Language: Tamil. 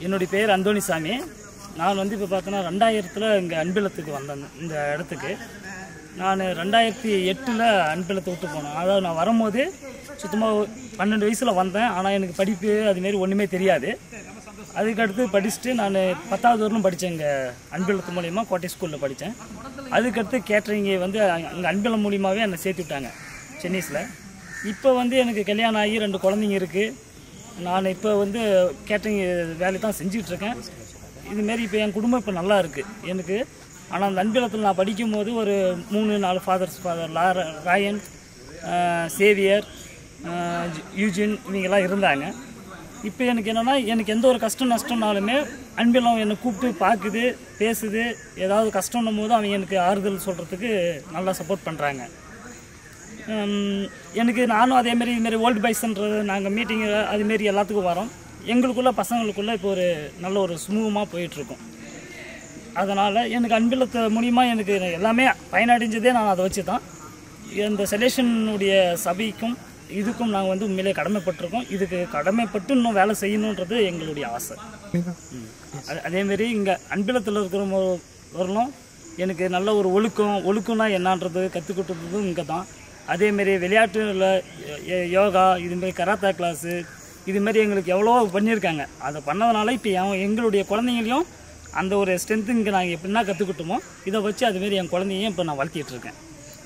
என்னுடைய பேர் அந்தோணிசாமி. நான் வந்து இப்போ பார்த்தோன்னா 2000 இங்கே அன்பிலத்துக்கு வந்தேன். இந்த இடத்துக்கு நான் 2008 அன்பிலத்தை விட்டு போனேன். அதாவது நான் வரும்போது சுத்தமாக 12 வயசில் வந்தேன். ஆனால் எனக்கு படிப்பு அதுமாரி ஒன்றுமே தெரியாது. அதுக்கடுத்து படிச்சுட்டு நான் 10வது வரலும் படித்தேன். இங்கே அன்பிலத்து மூலிமா கோட்டை ஸ்கூலில் படித்தேன். அதுக்கடுத்து கேட்ரிங்கை வந்து அங்கே அன்பிலம் மூலியமாகவே என்னை சேர்த்து விட்டாங்க சென்னைஸில். இப்போ வந்து எனக்கு கல்யாணம் ஆகி 2 குழந்தைங்க இருக்குது. நான் இப்போ வந்து கேட்ரிங் வேலை தான் செஞ்சிட்ருக்கேன். இதுமாரி இப்போ என் குடும்பம் இப்போ நல்லா இருக்குது எனக்கு. ஆனால் அந்த அன்பிலத்தில் நான் படிக்கும்போது ஒரு 3-4 ஃபாதர் ராயன், சேவியர், யூஜின் இவங்கெல்லாம் இருந்தாங்க. இப்போ எனக்கு என்னென்னா, எனக்கு எந்த ஒரு கஷ்டம் நஷ்டம்னாலுமே அன்பிலம் என்னை கூப்பிட்டு பார்க்குது, பேசுது. ஏதாவது கஷ்டம்னும் போது அவங்க எனக்கு ஆறுதல் சொல்கிறதுக்கு நல்லா சப்போர்ட் பண்ணுறாங்க. எனக்கு நானும் அதேமாரி இதுமாரி ஓல்டு பாய்ஸ்ன்றது நாங்கள் மீட்டிங்கு அதுமாரி எல்லாத்துக்கும் வரோம். எங்களுக்குள்ளே பசங்களுக்குள்ளே இப்போ ஒரு நல்ல ஒரு சுமூகமாக போயிட்டுருக்கோம். அதனால் எனக்கு அன்பிலத்து மூலிமா எனக்கு எல்லாமே பயனடைஞ்சதே நான் அதை வச்சு தான். இந்த செலெக்ஷனுடைய சபைக்கும் இதுக்கும் நாங்கள் வந்து உண்மையிலே கடமைப்பட்டிருக்கோம். இதுக்கு கடமைப்பட்டு இன்னும் வேலை செய்யணுன்றது எங்களுடைய ஆசை. அதேமாரி இங்கே அன்பிலத்தில் இருக்கிறவங்களும் எனக்கு நல்ல ஒரு ஒழுக்கம்னா என்னன்றது கற்றுக்கிட்டதும் இங்கே தான். அதேமாரி விளையாட்டுல யோகா, இதுமாரி கராத்தா கிளாஸு இதுமாரி எங்களுக்கு எவ்வளோ பண்ணியிருக்காங்க. அதை பண்ணதுனால இப்போ எங்களுடைய குழந்தைங்களையும் அந்த ஒரு ஸ்ட்ரென்த்து இங்கே நாங்கள் எப்படின்னா கற்றுக்கிட்டோமோ இதை வச்சு அதுமாரி என் குழந்தையும் இப்போ நான் வளர்த்திட்ருக்கேன்.